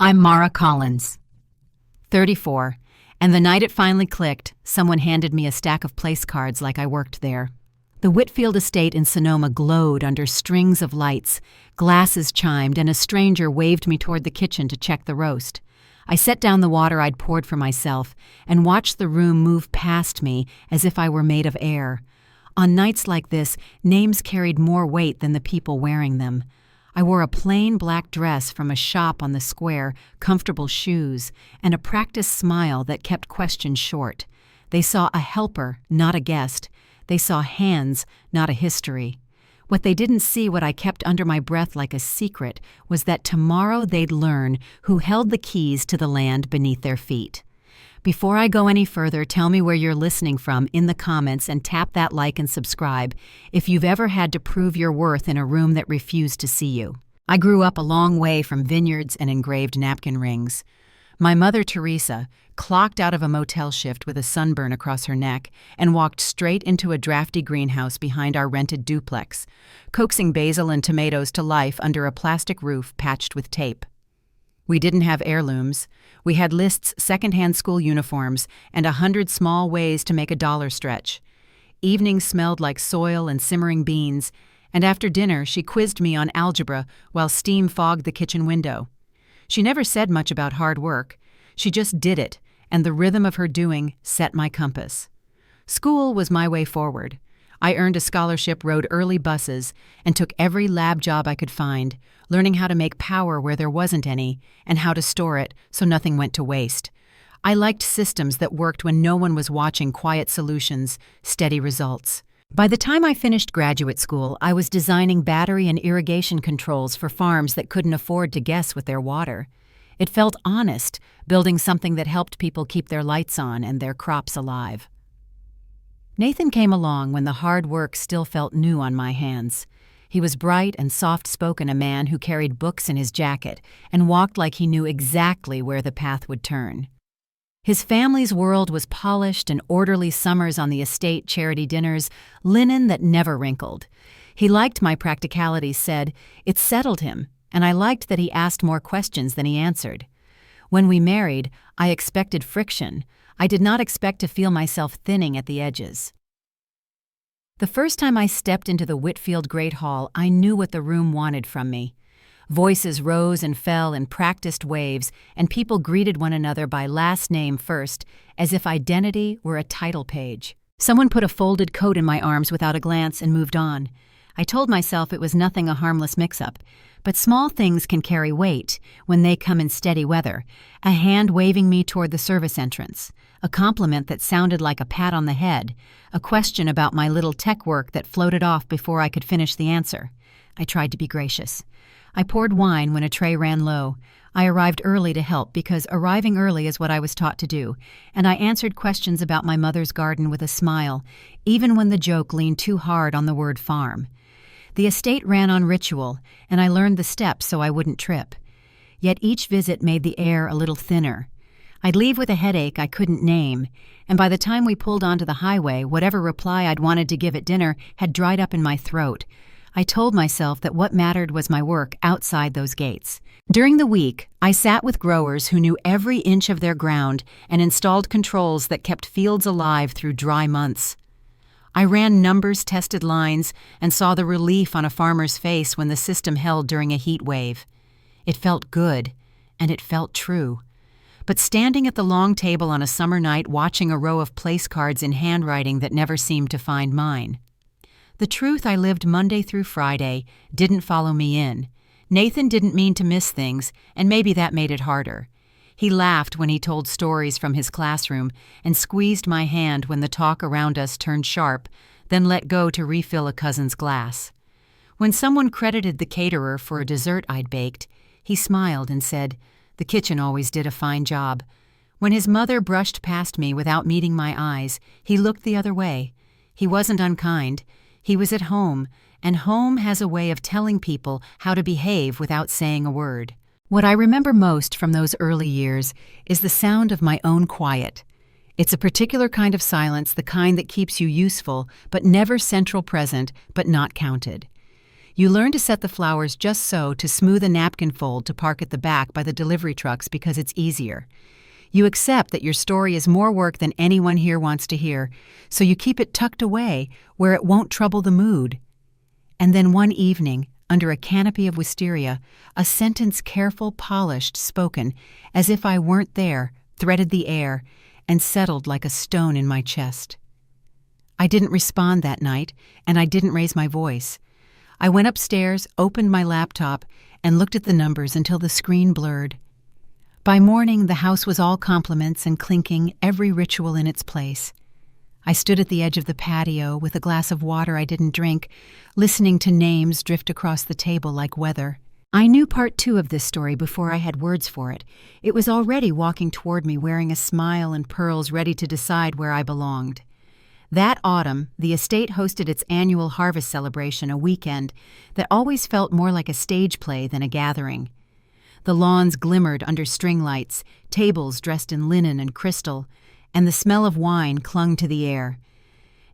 I'm Mara Collins, 34, and the night it finally clicked, someone handed me a stack of place cards like I worked there. The Whitfield estate in Sonoma glowed under strings of lights, glasses chimed, and a stranger waved me toward the kitchen to check the roast. I set down the water I'd poured for myself and watched the room move past me as if I were made of air. On nights like this, names carried more weight than the people wearing them. I wore a plain black dress from a shop on the square, comfortable shoes, and a practiced smile that kept questions short. They saw a helper, not a guest. They saw hands, not a history. What they didn't see, what I kept under my breath like a secret, was that tomorrow they'd learn who held the keys to the land beneath their feet. Before I go any further, tell me where you're listening from in the comments and tap that like and subscribe if you've ever had to prove your worth in a room that refused to see you. I grew up a long way from vineyards and engraved napkin rings. My mother, Teresa, clocked out of a motel shift with a sunburn across her neck and walked straight into a drafty greenhouse behind our rented duplex, coaxing basil and tomatoes to life under a plastic roof patched with tape. We didn't have heirlooms. We had lists, secondhand school uniforms, and 100 small ways to make a dollar stretch. Evenings smelled like soil and simmering beans, and after dinner she quizzed me on algebra while steam fogged the kitchen window. She never said much about hard work. She just did it, and the rhythm of her doing set my compass. School was my way forward. I earned a scholarship, rode early buses, and took every lab job I could find, learning how to make power where there wasn't any, and how to store it so nothing went to waste. I liked systems that worked when no one was watching, quiet solutions, steady results. By the time I finished graduate school, I was designing battery and irrigation controls for farms that couldn't afford to guess with their water. It felt honest, building something that helped people keep their lights on and their crops alive. Nathan came along when the hard work still felt new on my hands. He was bright and soft-spoken, a man who carried books in his jacket and walked like he knew exactly where the path would turn. His family's world was polished and orderly summers on the estate, charity dinners, linen that never wrinkled. He liked my practicality, said it settled him, and I liked that he asked more questions than he answered. When we married, I expected friction. I did not expect to feel myself thinning at the edges. The first time I stepped into the Whitfield Great Hall, I knew what the room wanted from me. Voices rose and fell in practiced waves, and people greeted one another by last name first, as if identity were a title page. Someone put a folded coat in my arms without a glance and moved on. I told myself it was nothing, a harmless mix-up. But small things can carry weight when they come in steady weather. A hand waving me toward the service entrance, a compliment that sounded like a pat on the head, a question about my little tech work that floated off before I could finish the answer. I tried to be gracious. I poured wine when a tray ran low. I arrived early to help because arriving early is what I was taught to do, and I answered questions about my mother's garden with a smile, even when the joke leaned too hard on the word farm. The estate ran on ritual, and I learned the steps so I wouldn't trip. Yet each visit made the air a little thinner. I'd leave with a headache I couldn't name, and by the time we pulled onto the highway, whatever reply I'd wanted to give at dinner had dried up in my throat. I told myself that what mattered was my work outside those gates. During the week, I sat with growers who knew every inch of their ground and installed controls that kept fields alive through dry months. I ran numbers, tested lines, and saw the relief on a farmer's face when the system held during a heat wave. It felt good, and it felt true. But standing at the long table on a summer night watching a row of place cards in handwriting that never seemed to find mine. The truth I lived Monday through Friday didn't follow me in. Nathan didn't mean to miss things, and maybe that made it harder. He laughed when he told stories from his classroom and squeezed my hand when the talk around us turned sharp, then let go to refill a cousin's glass. When someone credited the caterer for a dessert I'd baked, he smiled and said, "The kitchen always did a fine job." When his mother brushed past me without meeting my eyes, he looked the other way. He wasn't unkind. He was at home, and home has a way of telling people how to behave without saying a word. What I remember most from those early years is the sound of my own quiet. It's a particular kind of silence, the kind that keeps you useful, but never central present, but not counted. You learn to set the flowers just so to smooth a napkin fold to park at the back by the delivery trucks because it's easier. You accept that your story is more work than anyone here wants to hear, so you keep it tucked away where it won't trouble the mood. And then one evening, under a canopy of wisteria, a sentence careful, polished, spoken, as if I weren't there, threaded the air and settled like a stone in my chest. I didn't respond that night, and I didn't raise my voice. I went upstairs, opened my laptop, and looked at the numbers until the screen blurred. By morning, the house was all compliments and clinking, every ritual in its place. I stood at the edge of the patio with a glass of water I didn't drink, listening to names drift across the table like weather. I knew part 2 of this story before I had words for it. It was already walking toward me wearing a smile and pearls ready to decide where I belonged. That autumn, the estate hosted its annual harvest celebration, a weekend that always felt more like a stage play than a gathering. The lawns glimmered under string lights, tables dressed in linen and crystal, and the smell of wine clung to the air.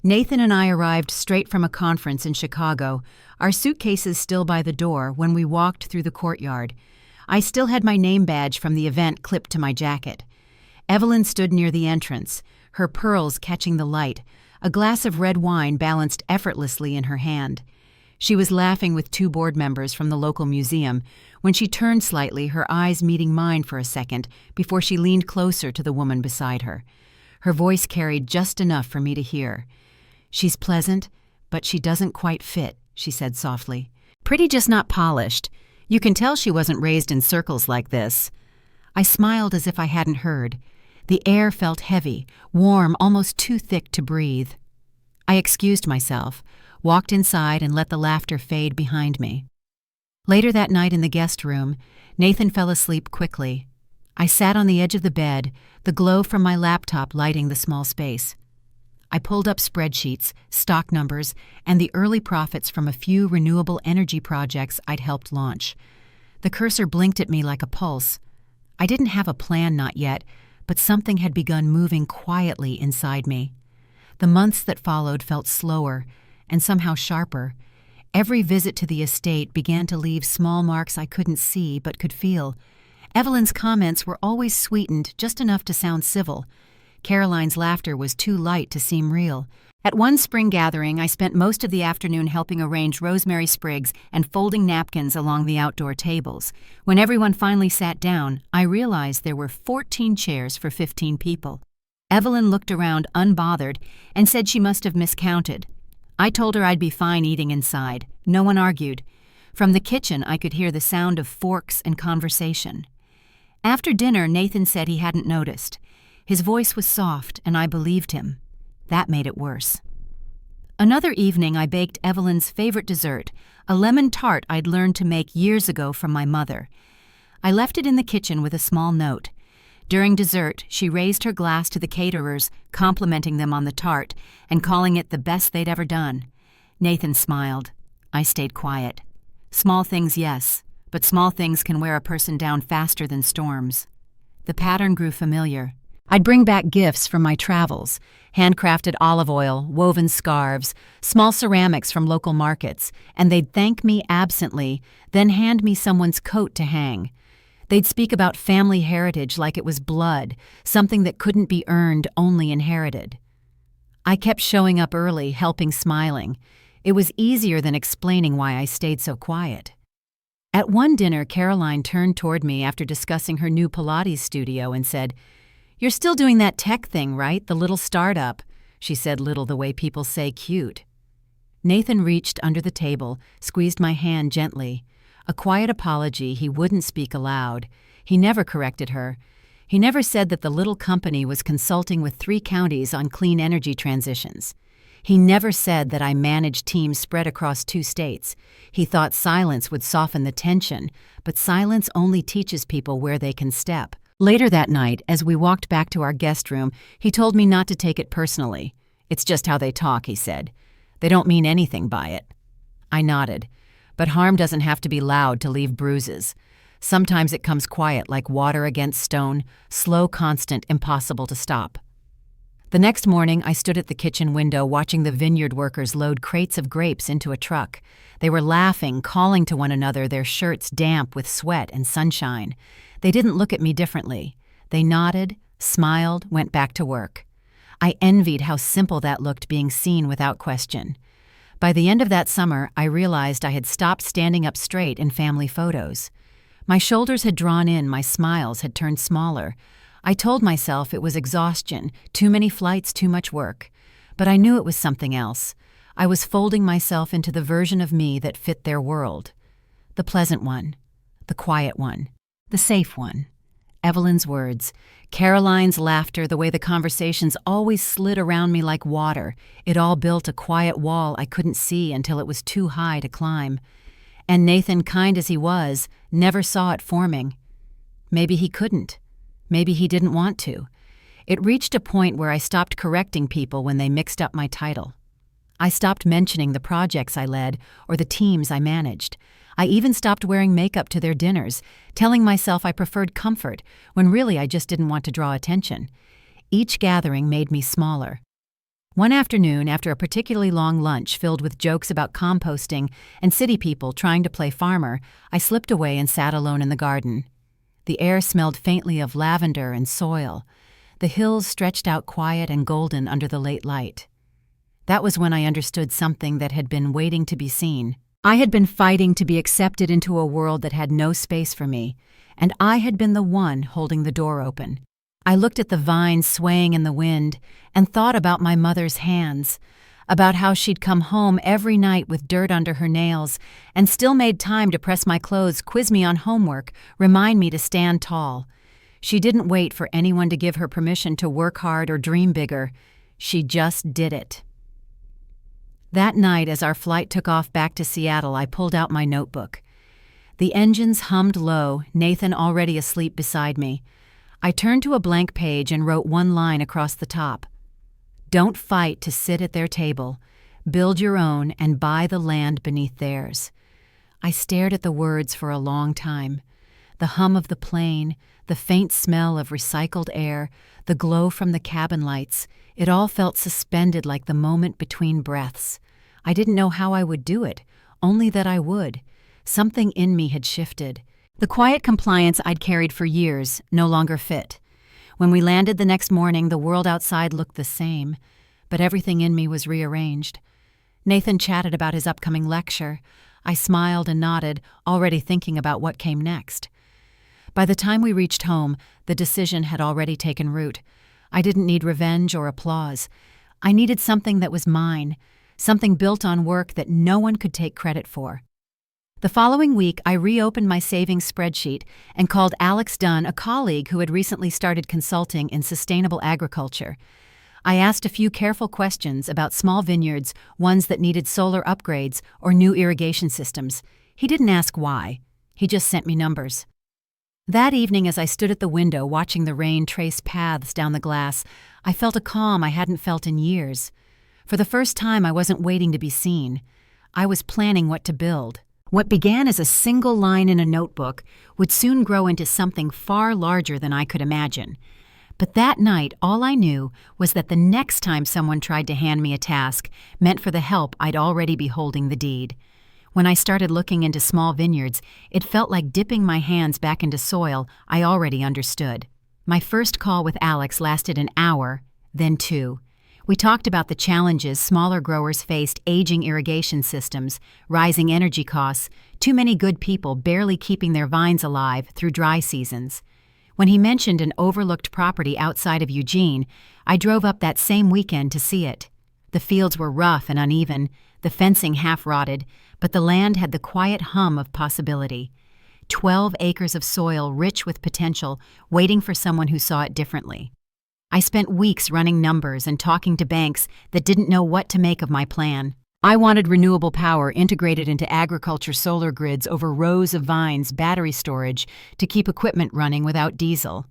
Nathan and I arrived straight from a conference in Chicago, our suitcases still by the door when we walked through the courtyard. I still had my name badge from the event clipped to my jacket. Evelyn stood near the entrance, her pearls catching the light, a glass of red wine balanced effortlessly in her hand. She was laughing with 2 board members from the local museum when she turned slightly, her eyes meeting mine for a second before she leaned closer to the woman beside her. Her voice carried just enough for me to hear. "She's pleasant, but she doesn't quite fit," she said softly. "Pretty, just not polished. You can tell she wasn't raised in circles like this." I smiled as if I hadn't heard. The air felt heavy, warm, almost too thick to breathe. I excused myself, walked inside, and let the laughter fade behind me. Later that night in the guest room, Nathan fell asleep quickly. I sat on the edge of the bed, the glow from my laptop lighting the small space. I pulled up spreadsheets, stock numbers, and the early profits from a few renewable energy projects I'd helped launch. The cursor blinked at me like a pulse. I didn't have a plan, not yet, but something had begun moving quietly inside me. The months that followed felt slower and somehow sharper. Every visit to the estate began to leave small marks I couldn't see but could feel. Evelyn's comments were always sweetened just enough to sound civil. Caroline's laughter was too light to seem real. At one spring gathering, I spent most of the afternoon helping arrange rosemary sprigs and folding napkins along the outdoor tables. When everyone finally sat down, I realized there were 14 chairs for 15 people. Evelyn looked around unbothered and said she must have miscounted. I told her I'd be fine eating inside. No one argued. From the kitchen, I could hear the sound of forks and conversation. After dinner, Nathan said he hadn't noticed. His voice was soft, and I believed him. That made it worse. Another evening, I baked Evelyn's favorite dessert, a lemon tart I'd learned to make years ago from my mother. I left it in the kitchen with a small note. During dessert, she raised her glass to the caterers, complimenting them on the tart and calling it the best they'd ever done. Nathan smiled. I stayed quiet. Small things, yes, but small things can wear a person down faster than storms. The pattern grew familiar. I'd bring back gifts from my travels, handcrafted olive oil, woven scarves, small ceramics from local markets, and they'd thank me absently, then hand me someone's coat to hang. They'd speak about family heritage like it was blood, something that couldn't be earned, only inherited. I kept showing up early, helping, smiling. It was easier than explaining why I stayed so quiet. At one dinner, Caroline turned toward me after discussing her new Pilates studio and said, "You're still doing that tech thing, right? The little startup." She said little the way people say cute. Nathan reached under the table, squeezed my hand gently. A quiet apology he wouldn't speak aloud. He never corrected her. He never said that the little company was consulting with 3 counties on clean energy transitions. He never said that I managed teams spread across 2 states. He thought silence would soften the tension, but silence only teaches people where they can step. Later that night, as we walked back to our guest room, he told me not to take it personally. "It's just how they talk," he said. "They don't mean anything by it." I nodded. But harm doesn't have to be loud to leave bruises. Sometimes it comes quiet like water against stone, slow, constant, impossible to stop. The next morning, I stood at the kitchen window watching the vineyard workers load crates of grapes into a truck. They were laughing, calling to one another, their shirts damp with sweat and sunshine. They didn't look at me differently. They nodded, smiled, went back to work. I envied how simple that looked, being seen without question. By the end of that summer, I realized I had stopped standing up straight in family photos. My shoulders had drawn in, my smiles had turned smaller. I told myself it was exhaustion, too many flights, too much work. But I knew it was something else. I was folding myself into the version of me that fit their world. The pleasant one, the quiet one, the safe one. Evelyn's words, Caroline's laughter, the way the conversations always slid around me like water. It all built a quiet wall I couldn't see until it was too high to climb. And Nathan, kind as he was, never saw it forming. Maybe he couldn't. Maybe he didn't want to. It reached a point where I stopped correcting people when they mixed up my title. I stopped mentioning the projects I led or the teams I managed. I even stopped wearing makeup to their dinners, telling myself I preferred comfort when really I just didn't want to draw attention. Each gathering made me smaller. One afternoon, after a particularly long lunch filled with jokes about composting and city people trying to play farmer, I slipped away and sat alone in the garden. The air smelled faintly of lavender and soil. The hills stretched out quiet and golden under the late light. That was when I understood something that had been waiting to be seen. I had been fighting to be accepted into a world that had no space for me, and I had been the one holding the door open. I looked at the vines swaying in the wind and thought about my mother's hands, about how she'd come home every night with dirt under her nails and still made time to press my clothes, quiz me on homework, remind me to stand tall. She didn't wait for anyone to give her permission to work hard or dream bigger. She just did it. That night, as our flight took off back to Seattle, I pulled out my notebook. The engines hummed low, Nathan already asleep beside me. I turned to a blank page and wrote one line across the top. Don't fight to sit at their table. Build your own and buy the land beneath theirs. I stared at the words for a long time. The hum of the plane, the faint smell of recycled air, the glow from the cabin lights, it all felt suspended like the moment between breaths. I didn't know how I would do it, only that I would. Something in me had shifted. The quiet compliance I'd carried for years no longer fit. When we landed the next morning, the world outside looked the same, but everything in me was rearranged. Nathan chatted about his upcoming lecture. I smiled and nodded, already thinking about what came next. By the time we reached home, the decision had already taken root. I didn't need revenge or applause. I needed something that was mine, something built on work that no one could take credit for. The following week, I reopened my savings spreadsheet and called Alex Dunn, a colleague who had recently started consulting in sustainable agriculture. I asked a few careful questions about small vineyards, ones that needed solar upgrades or new irrigation systems. He didn't ask why. He just sent me numbers. That evening, as I stood at the window watching the rain trace paths down the glass, I felt a calm I hadn't felt in years. For the first time, I wasn't waiting to be seen. I was planning what to build. What began as a single line in a notebook would soon grow into something far larger than I could imagine. But that night, all I knew was that the next time someone tried to hand me a task meant for the help I'd already be holding the deed. When I started looking into small vineyards, it felt like dipping my hands back into soil I already understood. My first call with Alex lasted an hour, then 2. We talked about the challenges smaller growers faced: aging irrigation systems, rising energy costs, too many good people barely keeping their vines alive through dry seasons. When he mentioned an overlooked property outside of Eugene, I drove up that same weekend to see it. The fields were rough and uneven, the fencing half-rotted, but the land had the quiet hum of possibility. 12 acres of soil rich with potential, waiting for someone who saw it differently. I spent weeks running numbers and talking to banks that didn't know what to make of my plan. I wanted renewable power integrated into agriculture solar grids over rows of vines, battery storage to keep equipment running without diesel.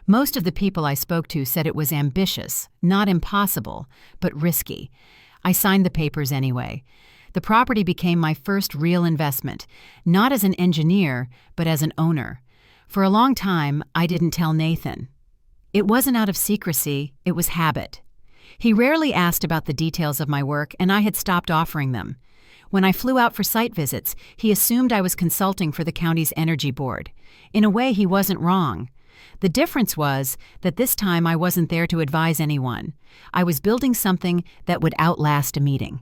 Most of the people I spoke to said it was ambitious, not impossible, but risky. I signed the papers anyway. The property became my first real investment, not as an engineer, but as an owner. For a long time, I didn't tell Nathan. It wasn't out of secrecy, it was habit. He rarely asked about the details of my work, and I had stopped offering them. When I flew out for site visits, he assumed I was consulting for the county's energy board. In a way, he wasn't wrong. The difference was that this time I wasn't there to advise anyone. I was building something that would outlast a meeting.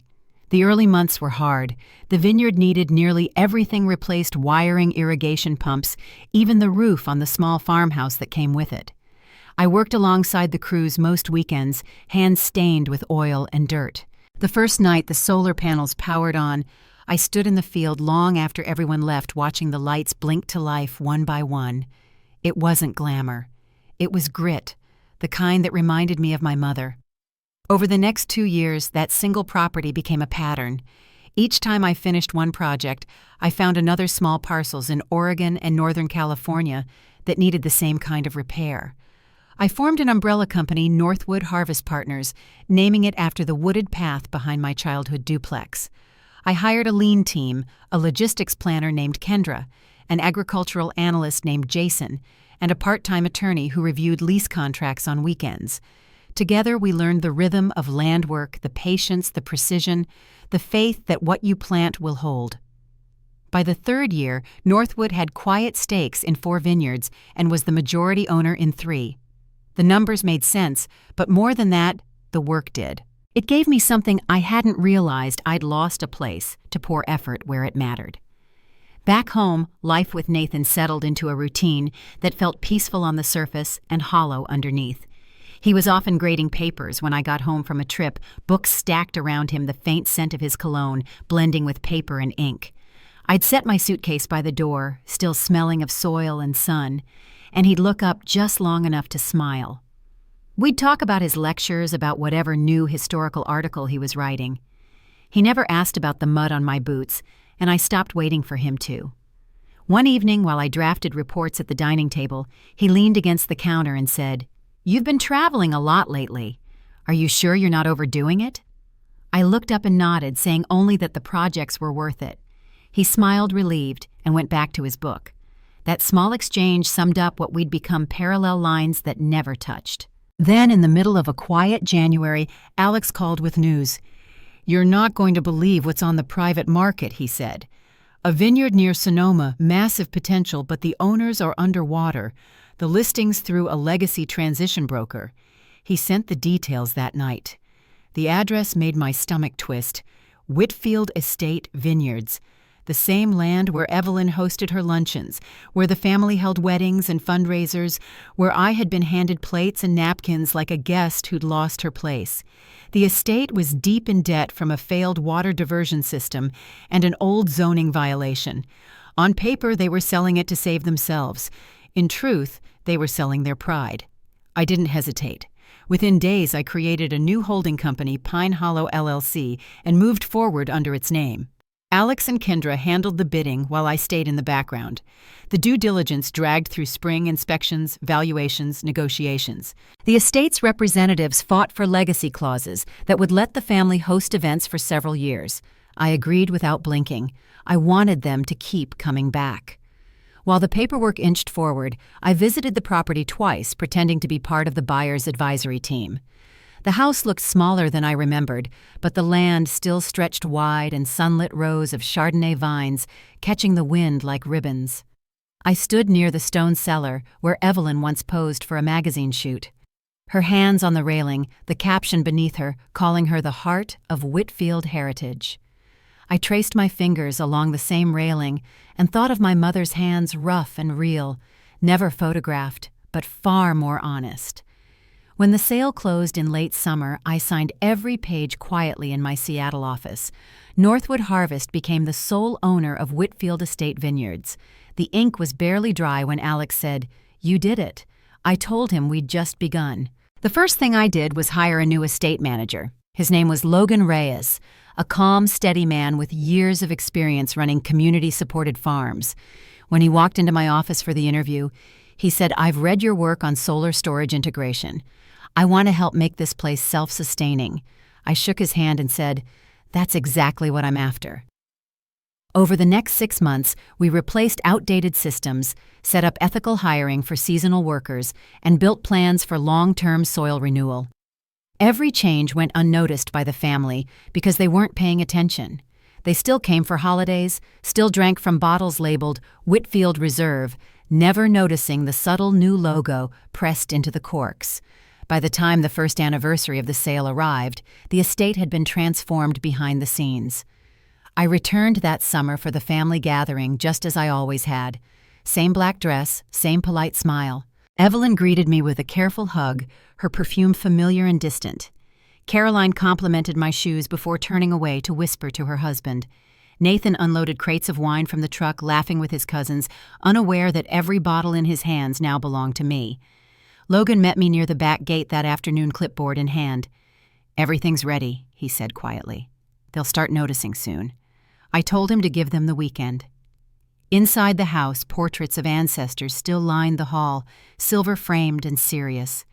The early months were hard. The vineyard needed nearly everything replaced: wiring, irrigation pumps, even the roof on the small farmhouse that came with it. I worked alongside the crews most weekends, hands stained with oil and dirt. The first night the solar panels powered on, I stood in the field long after everyone left, watching the lights blink to life one by one. It wasn't glamour. It was grit, the kind that reminded me of my mother. Over the next 2 years, that single property became a pattern. Each time I finished one project, I found another small parcels in Oregon and Northern California that needed the same kind of repair. I formed an umbrella company, Northwood Harvest Partners, naming it after the wooded path behind my childhood duplex. I hired a lean team, a logistics planner named Kendra, an agricultural analyst named Jason, and a part-time attorney who reviewed lease contracts on weekends. Together we learned the rhythm of land work, the patience, the precision, the faith that what you plant will hold. By the 3rd year, Northwood had quiet stakes in 4 vineyards and was the majority owner in 3. The numbers made sense, but more than that, the work did. It gave me something I hadn't realized: I'd lost a place to pour effort where it mattered. Back home, life with Nathan settled into a routine that felt peaceful on the surface and hollow underneath. He was often grading papers when I got home from a trip, books stacked around him, the faint scent of his cologne blending with paper and ink. I'd set my suitcase by the door, still smelling of soil and sun, and he'd look up just long enough to smile. We'd talk about his lectures, about whatever new historical article he was writing. He never asked about the mud on my boots, and I stopped waiting for him to. One evening, while I drafted reports at the dining table, he leaned against the counter and said, "You've been traveling a lot lately. Are you sure you're not overdoing it?" I looked up and nodded, saying only that the projects were worth it. He smiled, relieved, and went back to his book. That small exchange summed up what we'd become: parallel lines that never touched. Then, in the middle of a quiet January, Alex called with news. "You're not going to believe what's on the private market," he said. "A vineyard near Sonoma, massive potential, but the owners are underwater. The listing's through a legacy transition broker." He sent the details that night. The address made my stomach twist. Whitfield Estate Vineyards. The same land where Evelyn hosted her luncheons, where the family held weddings and fundraisers, where I had been handed plates and napkins like a guest who'd lost her place. The estate was deep in debt from a failed water diversion system and an old zoning violation. On paper, they were selling it to save themselves. In truth, they were selling their pride. I didn't hesitate. Within days, I created a new holding company, Pine Hollow LLC, and moved forward under its name. Alex and Kendra handled the bidding while I stayed in the background. The due diligence dragged through spring inspections, valuations, negotiations. The estate's representatives fought for legacy clauses that would let the family host events for several years. I agreed without blinking. I wanted them to keep coming back. While the paperwork inched forward, I visited the property twice, pretending to be part of the buyer's advisory team. The house looked smaller than I remembered, but the land still stretched wide in sunlit rows of Chardonnay vines, catching the wind like ribbons. I stood near the stone cellar where Evelyn once posed for a magazine shoot. Her hands on the railing, the caption beneath her calling her the heart of Whitfield heritage. I traced my fingers along the same railing and thought of my mother's hands, rough and real, never photographed, but far more honest. When the sale closed in late summer, I signed every page quietly in my Seattle office. Northwood Harvest became the sole owner of Whitfield Estate Vineyards. The ink was barely dry when Alex said, "You did it." I told him we'd just begun. The first thing I did was hire a new estate manager. His name was Logan Reyes, a calm, steady man with years of experience running community-supported farms. When he walked into my office for the interview, he said, "I've read your work on solar storage integration. I want to help make this place self-sustaining." I shook his hand and said, "That's exactly what I'm after." Over the next 6 months, we replaced outdated systems, set up ethical hiring for seasonal workers, and built plans for long-term soil renewal. Every change went unnoticed by the family because they weren't paying attention. They still came for holidays, still drank from bottles labeled Whitfield Reserve, never noticing the subtle new logo pressed into the corks. By the time the first anniversary of the sale arrived, the estate had been transformed behind the scenes. I returned that summer for the family gathering just as I always had. Same black dress, same polite smile. Evelyn greeted me with a careful hug, her perfume familiar and distant. Caroline complimented my shoes before turning away to whisper to her husband. Nathan unloaded crates of wine from the truck, laughing with his cousins, unaware that every bottle in his hands now belonged to me. Logan met me near the back gate that afternoon, clipboard in hand. "Everything's ready," he said quietly. "They'll start noticing soon." I told him to give them the weekend. Inside the house, portraits of ancestors still lined the hall, silver-framed and serious.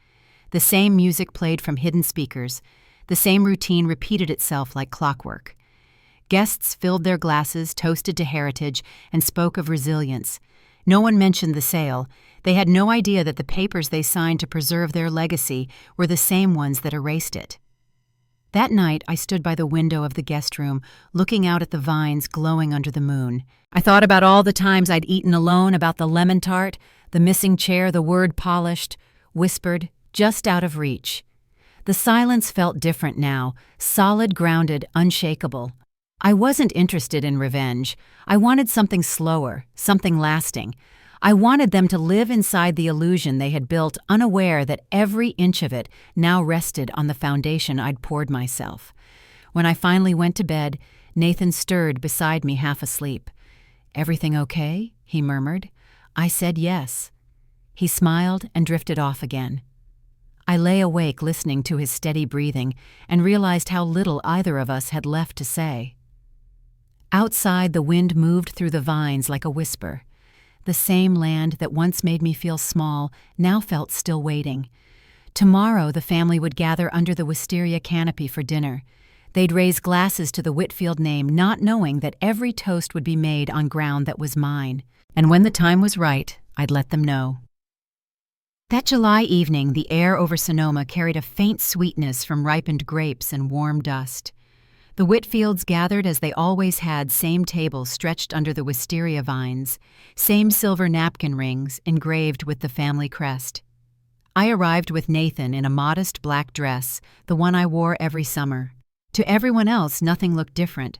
The same music played from hidden speakers. The same routine repeated itself like clockwork. Guests filled their glasses, toasted to heritage, and spoke of resilience. No one mentioned the sale. They had no idea that the papers they signed to preserve their legacy were the same ones that erased it. That night, I stood by the window of the guest room, looking out at the vines glowing under the moon. I thought about all the times I'd eaten alone, about the lemon tart, the missing chair, the word polished, whispered, just out of reach. The silence felt different now, solid, grounded, unshakable. I wasn't interested in revenge. I wanted something slower, something lasting. I wanted them to live inside the illusion they had built, unaware that every inch of it now rested on the foundation I'd poured myself. When I finally went to bed, Nathan stirred beside me, half asleep. "Everything okay?" he murmured. I said yes. He smiled and drifted off again. I lay awake listening to his steady breathing and realized how little either of us had left to say. Outside, the wind moved through the vines like a whisper. The same land that once made me feel small now felt still waiting. Tomorrow the family would gather under the wisteria canopy for dinner. They'd raise glasses to the Whitfield name, not knowing that every toast would be made on ground that was mine. And when the time was right, I'd let them know. That July evening, the air over Sonoma carried a faint sweetness from ripened grapes and warm dust. The Whitfields gathered as they always had, same tables stretched under the wisteria vines, same silver napkin rings engraved with the family crest. I arrived with Nathan in a modest black dress, the one I wore every summer. To everyone else, nothing looked different.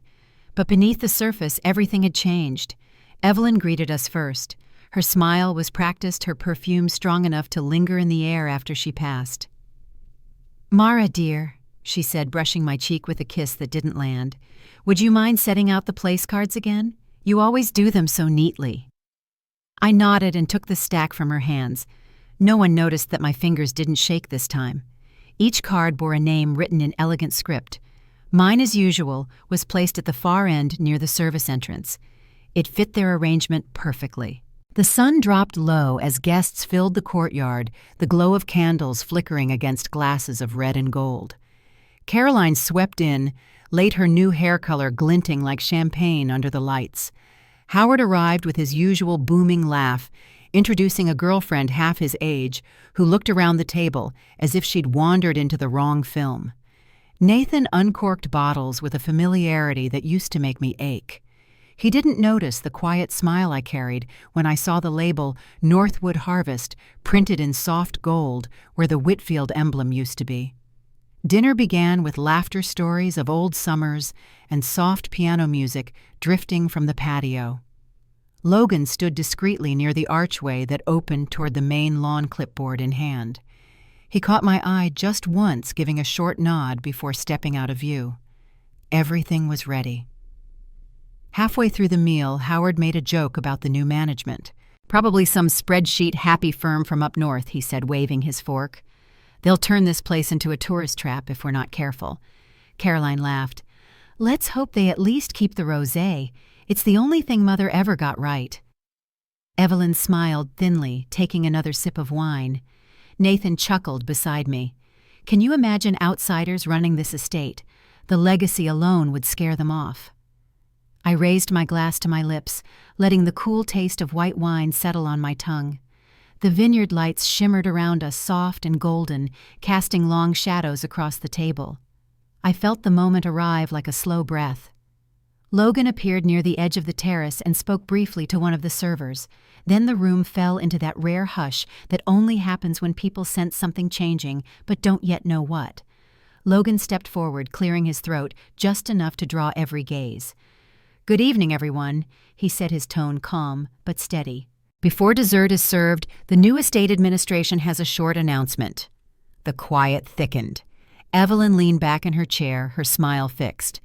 But beneath the surface, everything had changed. Evelyn greeted us first. Her smile was practiced, her perfume strong enough to linger in the air after she passed. "Mara, dear," she said, brushing my cheek with a kiss that didn't land, "would you mind setting out the place cards again? You always do them so neatly." I nodded and took the stack from her hands. No one noticed that my fingers didn't shake this time. Each card bore a name written in elegant script. Mine, as usual, was placed at the far end near the service entrance. It fit their arrangement perfectly. The sun dropped low as guests filled the courtyard, the glow of candles flickering against glasses of red and gold. Caroline swept in, late her new hair color glinting like champagne under the lights. Howard arrived with his usual booming laugh, introducing a girlfriend half his age who looked around the table as if she'd wandered into the wrong film. Nathan uncorked bottles with a familiarity that used to make me ache. He didn't notice the quiet smile I carried when I saw the label Northwood Harvest printed in soft gold where the Whitfield emblem used to be. Dinner began with laughter stories of old summers and soft piano music drifting from the patio. Logan stood discreetly near the archway that opened toward the main lawn, clipboard in hand. He caught my eye just once, giving a short nod before stepping out of view. Everything was ready. Halfway through the meal, Howard made a joke about the new management. "Probably some spreadsheet happy firm from up north," he said, waving his fork. "They'll turn this place into a tourist trap if we're not careful." Caroline laughed. "Let's hope they at least keep the rosé. It's the only thing Mother ever got right." Evelyn smiled thinly, taking another sip of wine. Nathan chuckled beside me. "Can you imagine outsiders running this estate? The legacy alone would scare them off." I raised my glass to my lips, letting the cool taste of white wine settle on my tongue. The vineyard lights shimmered around us, soft and golden, casting long shadows across the table. I felt the moment arrive like a slow breath. Logan appeared near the edge of the terrace and spoke briefly to one of the servers. Then the room fell into that rare hush that only happens when people sense something changing but don't yet know what. Logan stepped forward, clearing his throat just enough to draw every gaze. "Good evening, everyone," he said, his tone calm but steady. "Before dessert is served, the new estate administration has a short announcement." The quiet thickened. Evelyn leaned back in her chair, her smile fixed.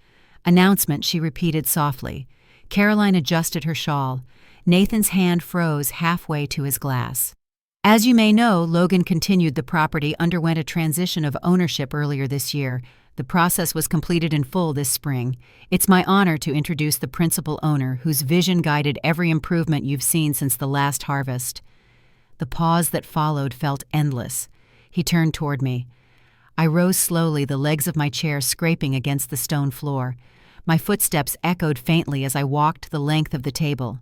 "Announcement," she repeated softly. Caroline adjusted her shawl. Nathan's hand froze halfway to his glass. "As you may know, Logan continued the property underwent a transition of ownership earlier this year. The process was completed in full this spring. It's my honor to introduce the principal owner, whose vision guided every improvement you've seen since the last harvest." The pause that followed felt endless. He turned toward me. I rose slowly, the legs of my chair scraping against the stone floor. My footsteps echoed faintly as I walked the length of the table.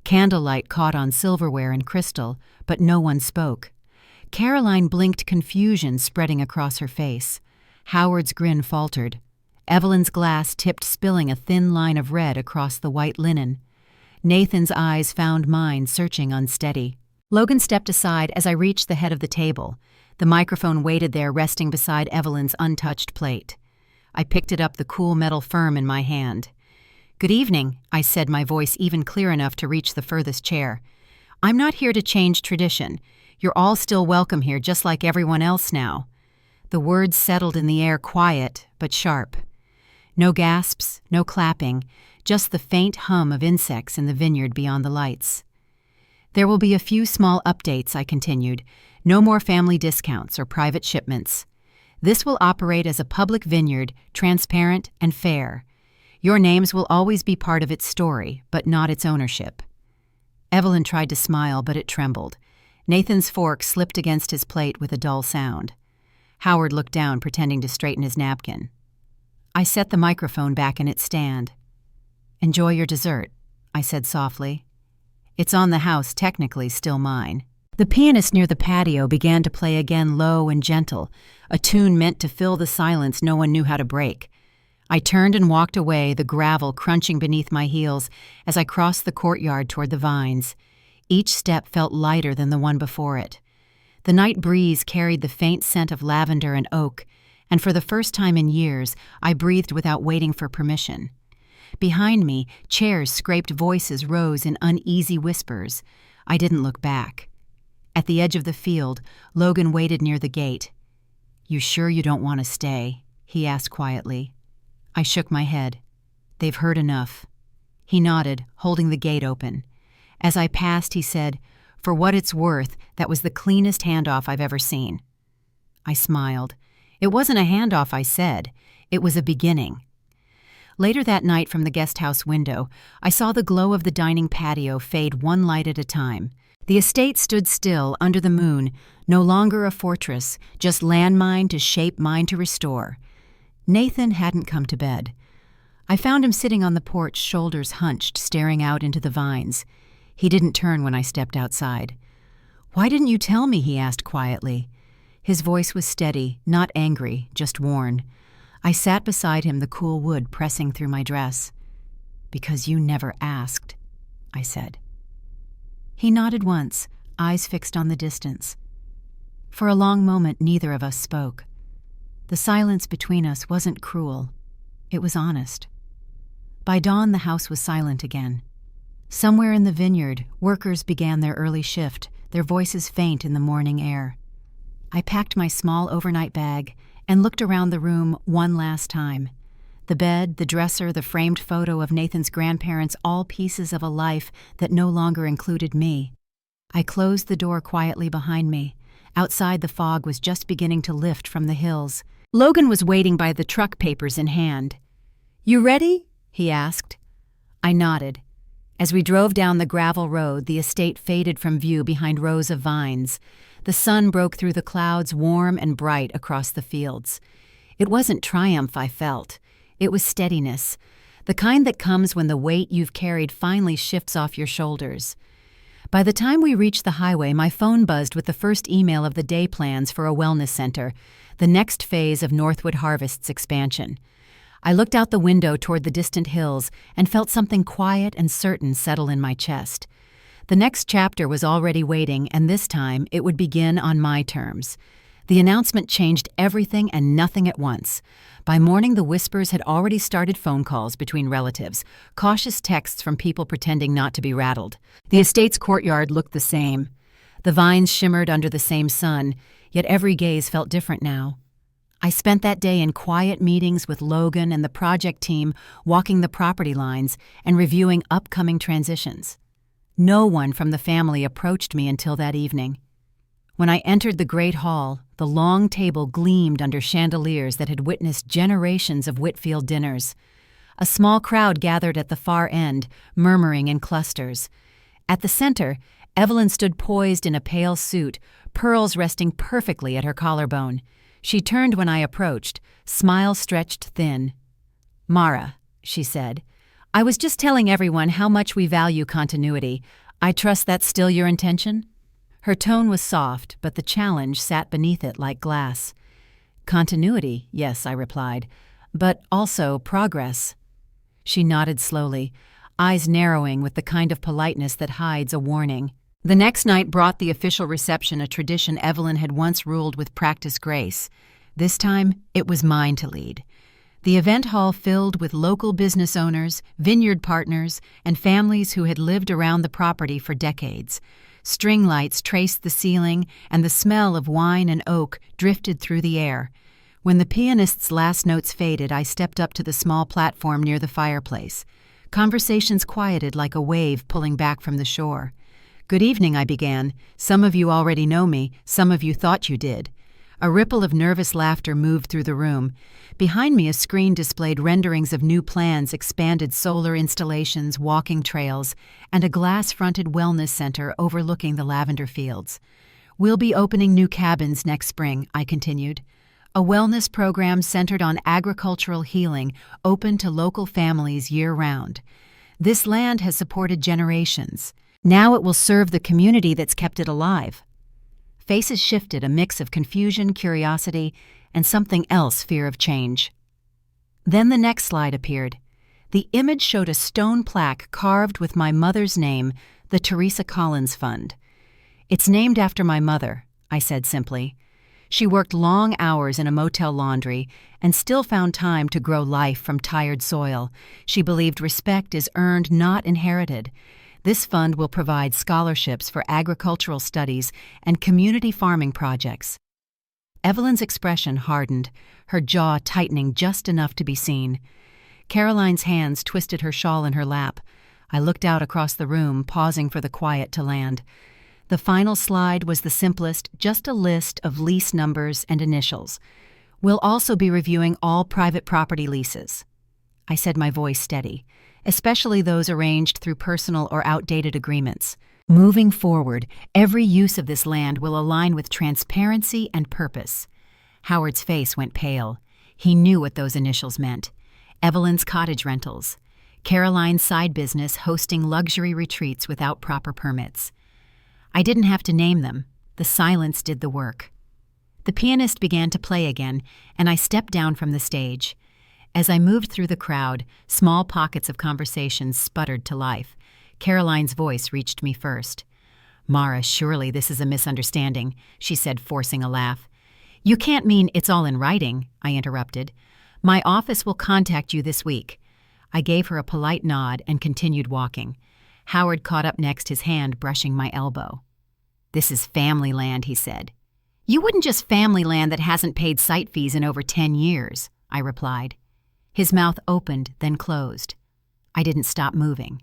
Candlelight caught on silverware and crystal, but no one spoke. Caroline blinked, confusion spreading across her face. Howard's grin faltered. Evelyn's glass tipped, spilling a thin line of red across the white linen. Nathan's eyes found mine, searching, unsteady. Logan stepped aside as I reached the head of the table. The microphone waited there, resting beside Evelyn's untouched plate. I picked it up, the cool metal firm in my hand. "Good evening," I said, my voice even clear enough to reach the furthest chair. "I'm not here to change tradition. You're all still welcome here, just like everyone else now." The words settled in the air, quiet but sharp. No gasps, no clapping, just the faint hum of insects in the vineyard beyond the lights. "There will be a few small updates," I continued. "No more family discounts or private shipments. This will operate as a public vineyard, transparent and fair. Your names will always be part of its story, but not its ownership." Evelyn tried to smile, but it trembled. Nathan's fork slipped against his plate with a dull sound. Howard looked down, pretending to straighten his napkin. I set the microphone back in its stand. "Enjoy your dessert," I said softly. "It's on the house, technically still mine." The pianist near the patio began to play again, low and gentle, a tune meant to fill the silence no one knew how to break. I turned and walked away, the gravel crunching beneath my heels as I crossed the courtyard toward the vines. Each step felt lighter than the one before it. The night breeze carried the faint scent of lavender and oak, and for the first time in years, I breathed without waiting for permission. Behind me, chairs scraped, voices rose in uneasy whispers. I didn't look back. At the edge of the field, Logan waited near the gate. "You sure you don't want to stay?" he asked quietly. I shook my head. "They've heard enough." He nodded, holding the gate open. As I passed, he said, "For what it's worth, that was the cleanest handoff I've ever seen." I smiled. It wasn't a handoff, I said. It was a beginning. Later that night, from the guest house window, I saw the glow of the dining patio fade one light at a time. The estate stood still under the moon, no longer a fortress, just landmine to shape, mine to restore. Nathan hadn't come to bed. I found him sitting on the porch, shoulders hunched, staring out into the vines. He didn't turn when I stepped outside. "Why didn't you tell me?" he asked quietly. His voice was steady, not angry, just worn. I sat beside him, the cool wood pressing through my dress. "Because you never asked," I said. He nodded once, eyes fixed on the distance. For a long moment, neither of us spoke. The silence between us wasn't cruel. It was honest. By dawn, the house was silent again. Somewhere in the vineyard, workers began their early shift, their voices faint in the morning air. I packed my small overnight bag and looked around the room one last time. The bed, the dresser, the framed photo of Nathan's grandparents, all pieces of a life that no longer included me. I closed the door quietly behind me. Outside, the fog was just beginning to lift from the hills. Logan was waiting by the truck, papers in hand. "You ready?" he asked. I nodded. As we drove down the gravel road, the estate faded from view behind rows of vines. The sun broke through the clouds, warm and bright across the fields. It wasn't triumph I felt. It was steadiness, the kind that comes when the weight you've carried finally shifts off your shoulders. By the time we reached the highway, my phone buzzed with the first email of the day plans for a wellness center, the next phase of Northwood Harvest's expansion. I looked out the window toward the distant hills and felt something quiet and certain settle in my chest. The next chapter was already waiting, and this time it would begin on my terms. The announcement changed everything and nothing at once. By morning, the whispers had already started phone calls between relatives, cautious texts from people pretending not to be rattled. The estate's courtyard looked the same. The vines shimmered under the same sun, yet every gaze felt different now. I spent that day in quiet meetings with Logan and the project team, walking the property lines and reviewing upcoming transitions. No one from the family approached me until that evening. When I entered the great hall, the long table gleamed under chandeliers that had witnessed generations of Whitfield dinners. A small crowd gathered at the far end, murmuring in clusters. At the center, Evelyn stood poised in a pale suit, pearls resting perfectly at her collarbone. She turned when I approached, smile stretched thin. "Mara," she said, "I was just telling everyone how much we value continuity. I trust that's still your intention?" Her tone was soft, but the challenge sat beneath it like glass. "Continuity, yes," I replied, "but also progress." She nodded slowly, eyes narrowing with the kind of politeness that hides a warning. The next night brought the official reception, a tradition Evelyn had once ruled with practiced grace. This time, it was mine to lead. The event hall filled with local business owners, vineyard partners, and families who had lived around the property for decades. String lights traced the ceiling, and the smell of wine and oak drifted through the air. When the pianist's last notes faded, I stepped up to the small platform near the fireplace. Conversations quieted like a wave pulling back from the shore. "Good evening," I began. "Some of you already know me, some of you thought you did." A ripple of nervous laughter moved through the room. Behind me, a screen displayed renderings of new plans, expanded solar installations, walking trails, and a glass-fronted wellness center overlooking the lavender fields. "We'll be opening new cabins next spring," I continued. "A wellness program centered on agricultural healing, open to local families year-round. This land has supported generations. Now it will serve the community that's kept it alive." Faces shifted, a mix of confusion, curiosity, and something else, fear of change. Then the next slide appeared. The image showed a stone plaque carved with my mother's name, the Teresa Collins Fund. "It's named after my mother," I said simply. She worked long hours in a motel laundry and still found time to grow life from tired soil. She believed respect is earned, not inherited. This fund will provide scholarships for agricultural studies and community farming projects. Evelyn's expression hardened, her jaw tightening just enough to be seen. Caroline's hands twisted her shawl in her lap. I looked out across the room, pausing for the quiet to land. The final slide was the simplest, just a list of lease numbers and initials. "We'll also be reviewing all private property leases." I said, my voice steady, especially those arranged through personal or outdated agreements. "Moving forward, every use of this land will align with transparency and purpose." Howard's face went pale. He knew what those initials meant. Evelyn's cottage rentals. Caroline's side business hosting luxury retreats without proper permits. I didn't have to name them. The silence did the work. The pianist began to play again, and I stepped down from the stage. As I moved through the crowd, small pockets of conversation sputtered to life. Caroline's voice reached me first. "Mara, surely this is a misunderstanding," she said, forcing a laugh. "You can't mean it's all in writing," I interrupted. "My office will contact you this week." I gave her a polite nod and continued walking. Howard caught up next, his hand brushing my elbow. "This is family land," he said. "You wouldn't just family land that hasn't paid site fees in over 10 years, I replied. His mouth opened, then closed. I didn't stop moving.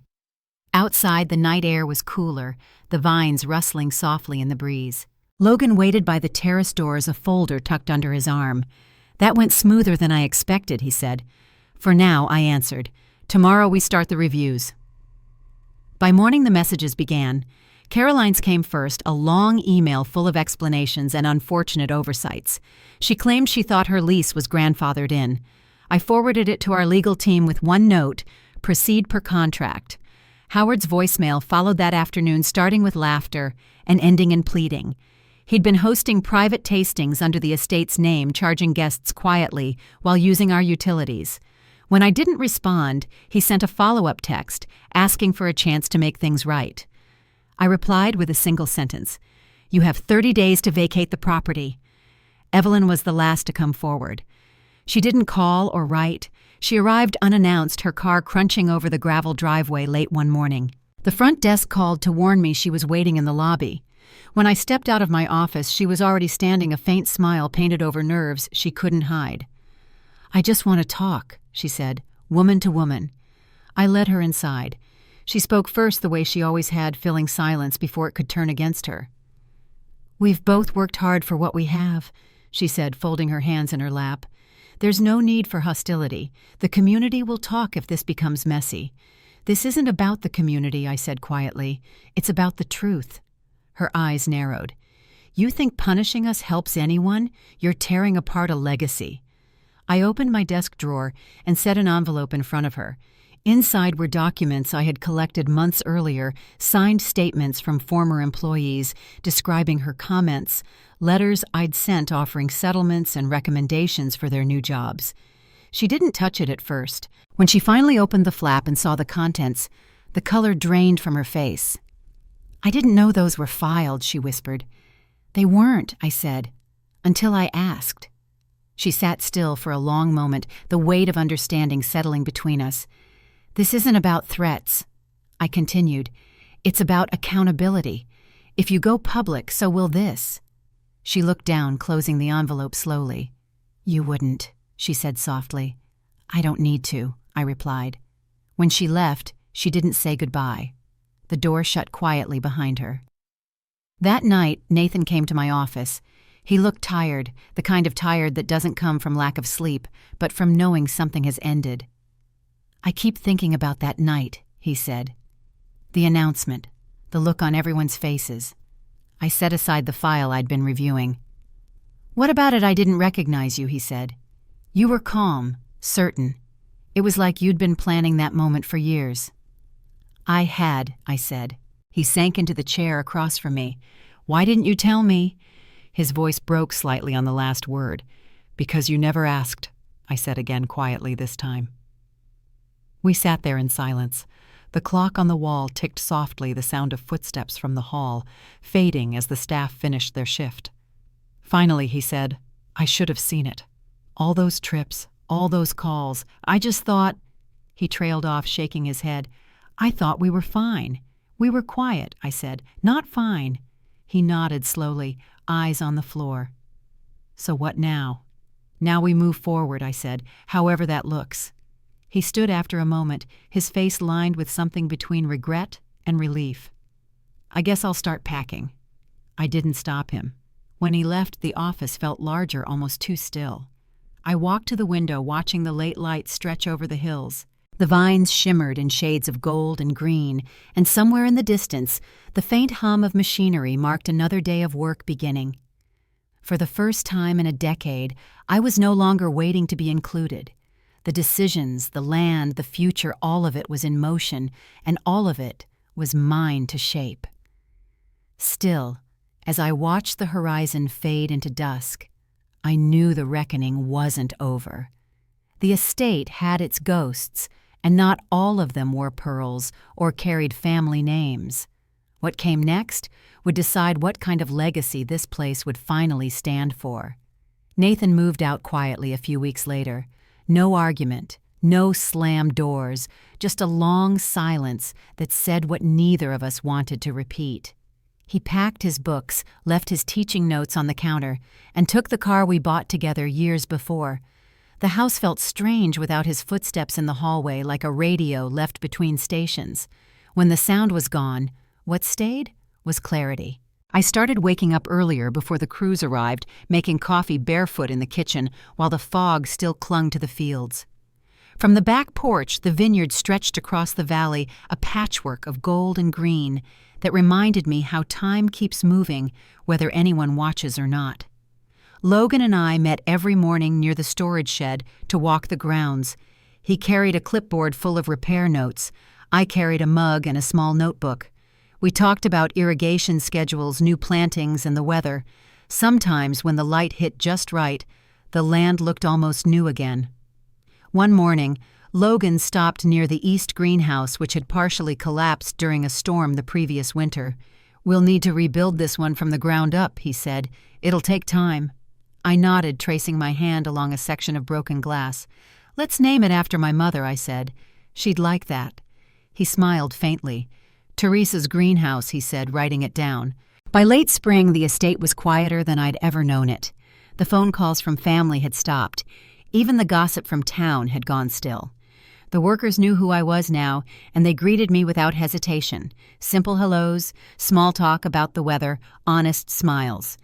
Outside, the night air was cooler, the vines rustling softly in the breeze. Logan waited by the terrace doors, a folder tucked under his arm. "That went smoother than I expected," he said. "For now," I answered. "Tomorrow we start the reviews." By morning, the messages began. Caroline's came first, a long email full of explanations and unfortunate oversights. She claimed she thought her lease was grandfathered in. I forwarded it to our legal team with one note: proceed per contract. Howard's voicemail followed that afternoon, starting with laughter and ending in pleading. He'd been hosting private tastings under the estate's name, charging guests quietly while using our utilities. When I didn't respond, he sent a follow-up text asking for a chance to make things right. I replied with a single sentence: "You have 30 days to vacate the property." Evelyn was the last to come forward. She didn't call or write. She arrived unannounced, her car crunching over the gravel driveway late one morning. The front desk called to warn me she was waiting in the lobby. When I stepped out of my office, she was already standing, a faint smile painted over nerves she couldn't hide. "I just want to talk," she said, woman to woman. I led her inside. She spoke first the way she always had, filling silence before it could turn against her. "We've both worked hard for what we have," she said, folding her hands in her lap. "There's no need for hostility. The community will talk if this becomes messy." "This isn't about the community," I said quietly. "It's about the truth." Her eyes narrowed. "You think punishing us helps anyone? You're tearing apart a legacy." I opened my desk drawer and set an envelope in front of her. Inside were documents I had collected months earlier, signed statements from former employees describing her comments, letters I'd sent offering settlements and recommendations for their new jobs. She didn't touch it at first. When she finally opened the flap and saw the contents, the color drained from her face. "I didn't know those were filed," she whispered. "They weren't," I said, "until I asked." She sat still for a long moment, the weight of understanding settling between us. "This isn't about threats," I continued. "It's about accountability. If you go public, so will this." She looked down, closing the envelope slowly. "You wouldn't," she said softly. "I don't need to," I replied. When she left, she didn't say goodbye. The door shut quietly behind her. That night, Nathan came to my office. He looked tired, the kind of tired that doesn't come from lack of sleep, but from knowing something has ended. "I keep thinking about that night," he said. The announcement, the look on everyone's faces. I set aside the file I'd been reviewing. "What about it I didn't recognize you?" he said. "You were calm, certain. It was like you'd been planning that moment for years." "I had," I said. He sank into the chair across from me. "Why didn't you tell me?" His voice broke slightly on the last word. "Because you never asked," I said again quietly this time. We sat there in silence. The clock on the wall ticked softly, the sound of footsteps from the hall, fading as the staff finished their shift. Finally, he said, "I should have seen it. All those trips, all those calls. I just thought—" He trailed off, shaking his head. "I thought we were fine. We were quiet," I said. "Not fine." He nodded slowly, eyes on the floor. "So what now?" "Now we move forward," I said, "however that looks." He stood after a moment, his face lined with something between regret and relief. "I guess I'll start packing." I didn't stop him. When he left, the office felt larger, almost too still. I walked to the window, watching the late light stretch over the hills. The vines shimmered in shades of gold and green, and somewhere in the distance, the faint hum of machinery marked another day of work beginning. For the first time in a decade, I was no longer waiting to be included. The decisions, the land, the future, all of it was in motion, and all of it was mine to shape. Still, as I watched the horizon fade into dusk, I knew the reckoning wasn't over. The estate had its ghosts, and not all of them wore pearls or carried family names. What came next would decide what kind of legacy this place would finally stand for. Nathan moved out quietly a few weeks later. No argument, no slammed doors, just a long silence that said what neither of us wanted to repeat. He packed his books, left his teaching notes on the counter, and took the car we bought together years before. The house felt strange without his footsteps in the hallway, like a radio left between stations. When the sound was gone, what stayed was clarity. I started waking up earlier before the crews arrived, making coffee barefoot in the kitchen while the fog still clung to the fields. From the back porch, the vineyard stretched across the valley, a patchwork of gold and green that reminded me how time keeps moving, whether anyone watches or not. Logan and I met every morning near the storage shed to walk the grounds. He carried a clipboard full of repair notes. I carried a mug and a small notebook. We talked about irrigation schedules, new plantings, and the weather. Sometimes, when the light hit just right, the land looked almost new again. One morning, Logan stopped near the east greenhouse, which had partially collapsed during a storm the previous winter. "We'll need to rebuild this one from the ground up," he said. "It'll take time." I nodded, tracing my hand along a section of broken glass. "Let's name it after my mother," I said. "She'd like that." He smiled faintly. "Teresa's greenhouse," he said, writing it down. By late spring, the estate was quieter than I'd ever known it. The phone calls from family had stopped. Even the gossip from town had gone still. The workers knew who I was now, and they greeted me without hesitation. Simple hellos, small talk about the weather, honest smiles.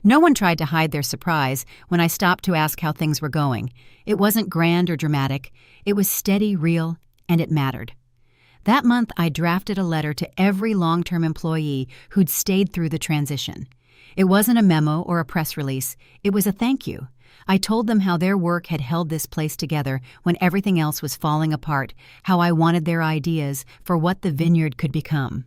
No one tried to hide their surprise when I stopped to ask how things were going. It wasn't grand or dramatic. It was steady, real, and it mattered. That month, I drafted a letter to every long-term employee who'd stayed through the transition. It wasn't a memo or a press release. It was a thank you. I told them how their work had held this place together when everything else was falling apart, how I wanted their ideas for what the vineyard could become.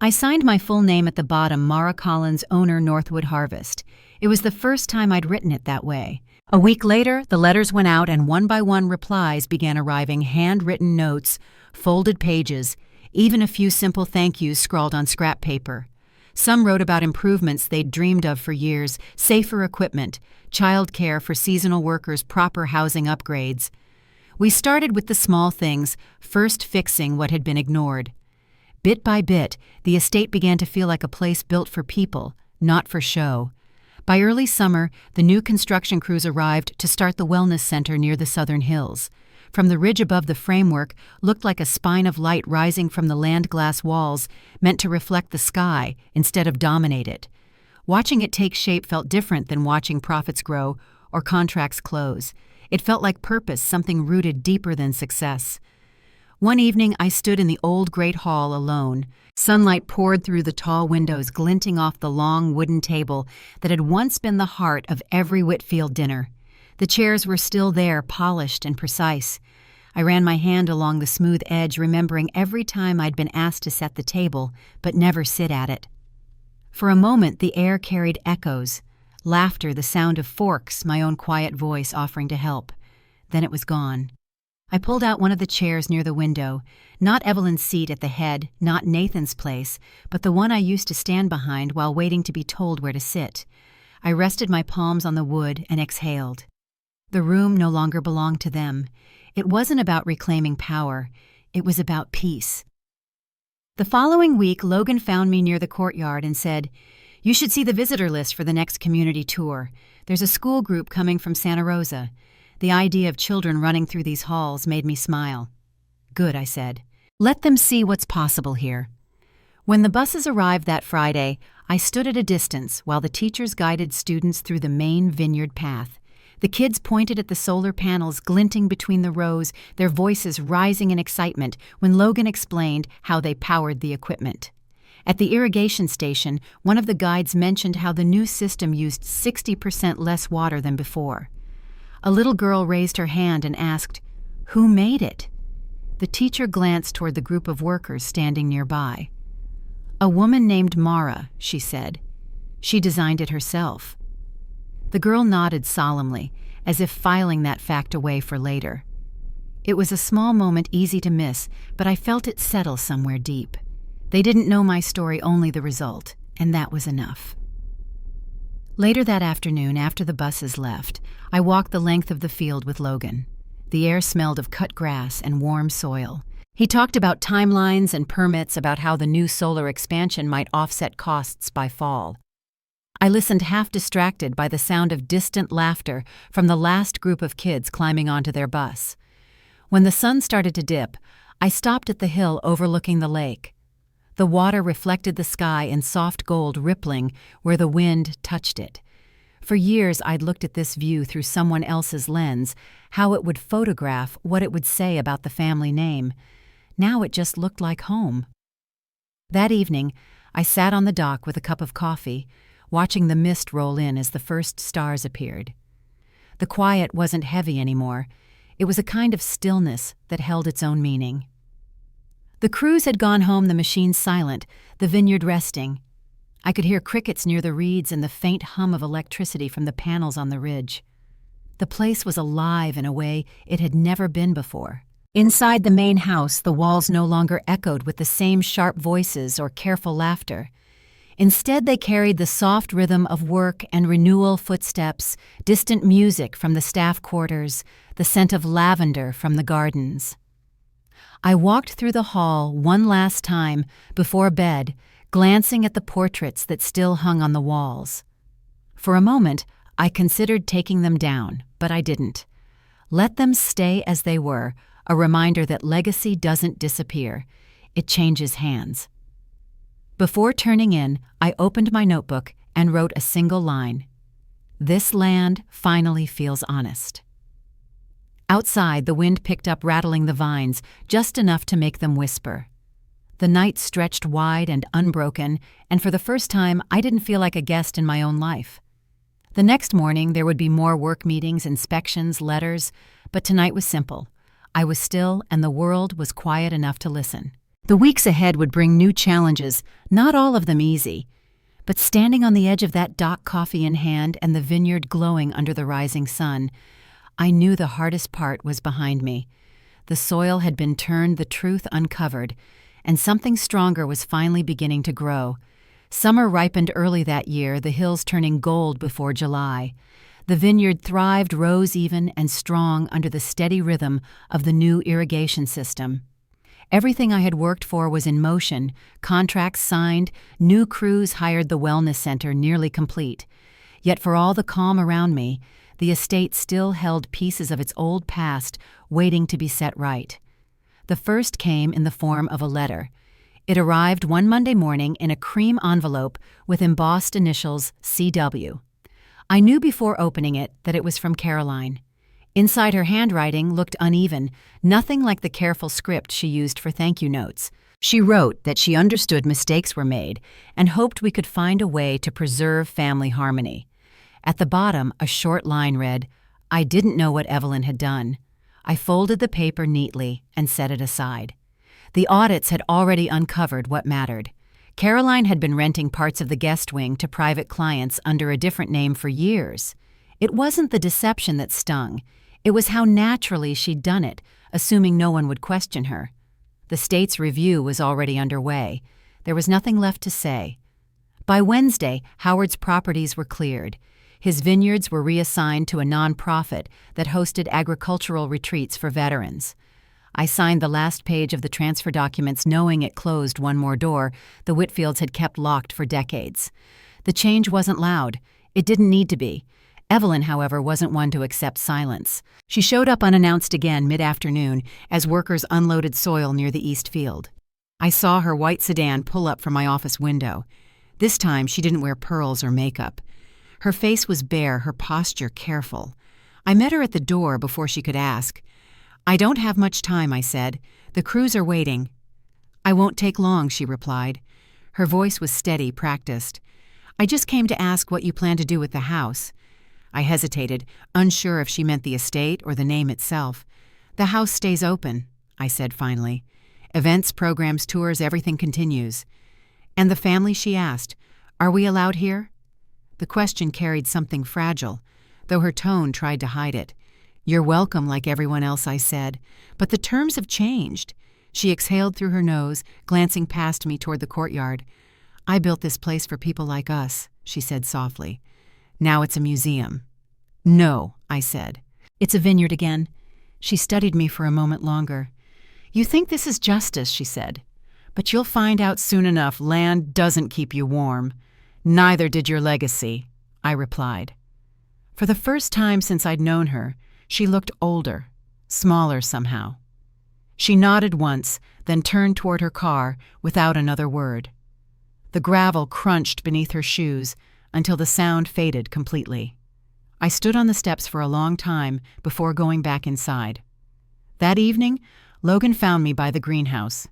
I signed my full name at the bottom, Mara Collins, owner, Northwood Harvest. It was the first time I'd written it that way. A week later, the letters went out and one by one replies began arriving, handwritten notes, folded pages, even a few simple thank yous scrawled on scrap paper. Some wrote about improvements they'd dreamed of for years, safer equipment, child care for seasonal workers, proper housing upgrades. We started with the small things, first fixing what had been ignored. Bit by bit, the estate began to feel like a place built for people, not for show. By early summer, the new construction crews arrived to start the wellness center near the southern hills. From the ridge above, the framework looked like a spine of light rising from the land glass walls, meant to reflect the sky instead of dominate it. Watching it take shape felt different than watching profits grow or contracts close. It felt like purpose, something rooted deeper than success. One evening, I stood in the old great hall alone. Sunlight poured through the tall windows, glinting off the long wooden table that had once been the heart of every Whitfield dinner. The chairs were still there, polished and precise. I ran my hand along the smooth edge, remembering every time I'd been asked to set the table, but never sit at it. For a moment, the air carried echoes, laughter, the sound of forks, my own quiet voice offering to help. Then it was gone. I pulled out one of the chairs near the window, not Evelyn's seat at the head, not Nathan's place, but the one I used to stand behind while waiting to be told where to sit. I rested my palms on the wood and exhaled. The room no longer belonged to them. It wasn't about reclaiming power. It was about peace. The following week, Logan found me near the courtyard and said, "You should see the visitor list for the next community tour. There's a school group coming from Santa Rosa." The idea of children running through these halls made me smile. "Good," I said. "Let them see what's possible here." When the buses arrived that Friday, I stood at a distance while the teachers guided students through the main vineyard path. The kids pointed at the solar panels glinting between the rows, their voices rising in excitement when Logan explained how they powered the equipment. At the irrigation station, one of the guides mentioned how the new system used 60% less water than before. A little girl raised her hand and asked, "Who made it?" The teacher glanced toward the group of workers standing nearby. "A woman named Mara," she said. "She designed it herself." The girl nodded solemnly, as if filing that fact away for later. It was a small moment, easy to miss, but I felt it settle somewhere deep. They didn't know my story, only the result, and that was enough. Later that afternoon, after the buses left, I walked the length of the field with Logan. The air smelled of cut grass and warm soil. He talked about timelines and permits, about how the new solar expansion might offset costs by fall. I listened half distracted by the sound of distant laughter from the last group of kids climbing onto their bus. When the sun started to dip, I stopped at the hill overlooking the lake. The water reflected the sky in soft gold, rippling where the wind touched it. For years I'd looked at this view through someone else's lens, how it would photograph, what it would say about the family name. Now it just looked like home. That evening, I sat on the dock with a cup of coffee, watching the mist roll in as the first stars appeared. The quiet wasn't heavy anymore. It was a kind of stillness that held its own meaning. The crews had gone home, the machine silent, the vineyard resting. I could hear crickets near the reeds and the faint hum of electricity from the panels on the ridge. The place was alive in a way it had never been before. Inside the main house, the walls no longer echoed with the same sharp voices or careful laughter. Instead, they carried the soft rhythm of work and renewal footsteps, distant music from the staff quarters, the scent of lavender from the gardens. I walked through the hall one last time before bed, glancing at the portraits that still hung on the walls. For a moment, I considered taking them down, but I didn't. Let them stay as they were, a reminder that legacy doesn't disappear. It changes hands. Before turning in, I opened my notebook and wrote a single line. This land finally feels honest. Outside, the wind picked up, rattling the vines, just enough to make them whisper. The night stretched wide and unbroken, and for the first time, I didn't feel like a guest in my own life. The next morning, there would be more work meetings, inspections, letters, but tonight was simple. I was still, and the world was quiet enough to listen. The weeks ahead would bring new challenges, not all of them easy. But standing on the edge of that dock, coffee in hand and the vineyard glowing under the rising sun, I knew the hardest part was behind me. The soil had been turned, the truth uncovered, and something stronger was finally beginning to grow. Summer ripened early that year, the hills turning gold before July. The vineyard thrived, rose even and strong under the steady rhythm of the new irrigation system. Everything I had worked for was in motion, contracts signed, new crews hired, the wellness center nearly complete. Yet for all the calm around me, the estate still held pieces of its old past waiting to be set right. The first came in the form of a letter. It arrived one Monday morning in a cream envelope with embossed initials CW. I knew before opening it that it was from Caroline. Inside, her handwriting looked uneven, nothing like the careful script she used for thank you notes. She wrote that she understood mistakes were made and hoped we could find a way to preserve family harmony. At the bottom, a short line read, "I didn't know what Evelyn had done." I folded the paper neatly and set it aside. The audits had already uncovered what mattered. Caroline had been renting parts of the guest wing to private clients under a different name for years. It wasn't the deception that stung. It was how naturally she'd done it, assuming no one would question her. The state's review was already underway. There was nothing left to say. By Wednesday, Howard's properties were cleared. His vineyards were reassigned to a nonprofit that hosted agricultural retreats for veterans. I signed the last page of the transfer documents knowing it closed one more door the Whitfields had kept locked for decades. The change wasn't loud. It didn't need to be. Evelyn, however, wasn't one to accept silence. She showed up unannounced again mid-afternoon as workers unloaded soil near the east field. I saw her white sedan pull up from my office window. This time, she didn't wear pearls or makeup. Her face was bare, her posture careful. I met her at the door before she could ask. "I don't have much time," I said. "The crews are waiting." "I won't take long," she replied. Her voice was steady, practiced. "I just came to ask what you plan to do with the house." I hesitated, unsure if she meant the estate or the name itself. "The house stays open," I said finally. "Events, programs, tours, everything continues." "And the family?" she asked. "Are we allowed here?" The question carried something fragile, though her tone tried to hide it. "You're welcome like everyone else," I said, "but the terms have changed." She exhaled through her nose, glancing past me toward the courtyard. "I built this place for people like us," she said softly. "Now it's a museum." "No," I said. "It's a vineyard again." She studied me for a moment longer. "You think this is justice," she said. "But you'll find out soon enough land doesn't keep you warm." "Neither did your legacy," I replied. For the first time since I'd known her, she looked older, smaller somehow. She nodded once, then turned toward her car without another word. The gravel crunched beneath her shoes until the sound faded completely. I stood on the steps for a long time before going back inside. That evening, Logan found me by the greenhouse.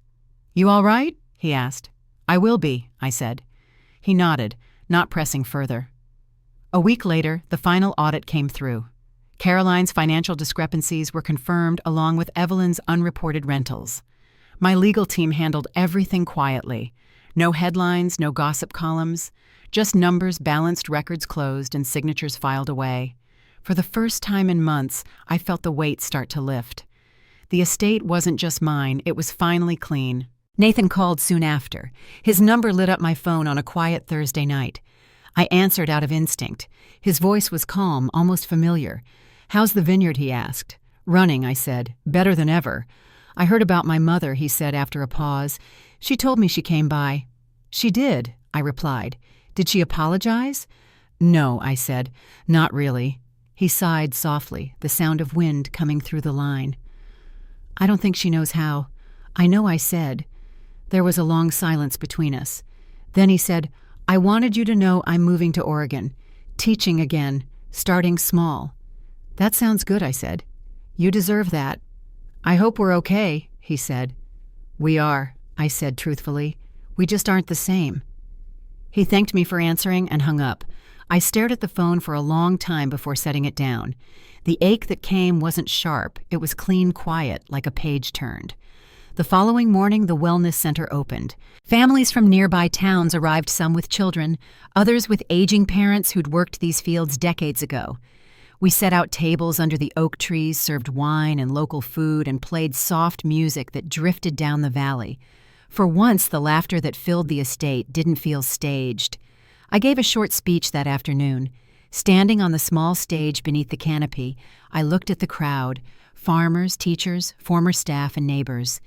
"You all right?" he asked. "I will be," I said. He nodded, not pressing further. A week later, the final audit came through. Caroline's financial discrepancies were confirmed along with Evelyn's unreported rentals. My legal team handled everything quietly. No headlines, no gossip columns, just numbers, balanced records closed, and signatures filed away. For the first time in months, I felt the weight start to lift. The estate wasn't just mine, it was finally clean. Nathan called soon after. His number lit up my phone on a quiet Thursday night. I answered out of instinct. His voice was calm, almost familiar. "How's the vineyard?" he asked. "Running," I said. "Better than ever." "I heard about my mother," he said after a pause. "She told me she came by." "She did," I replied. "Did she apologize?" "No," I said. "Not really." He sighed softly, the sound of wind coming through the line. "I don't think she knows how." "I know I said." There was a long silence between us. Then he said, "I wanted you to know I'm moving to Oregon. Teaching again, starting small." "That sounds good," I said. "You deserve that." "I hope we're okay," he said. "We are," I said truthfully. "We just aren't the same." He thanked me for answering and hung up. I stared at the phone for a long time before setting it down. The ache that came wasn't sharp. It was clean quiet, like a page turned. The following morning, the wellness center opened. Families from nearby towns arrived, some with children, others with aging parents who'd worked these fields decades ago. We set out tables under the oak trees, served wine and local food, and played soft music that drifted down the valley. For once, the laughter that filled the estate didn't feel staged. I gave a short speech that afternoon. Standing on the small stage beneath the canopy, I looked at the crowd, farmers, teachers, former staff, and neighbors.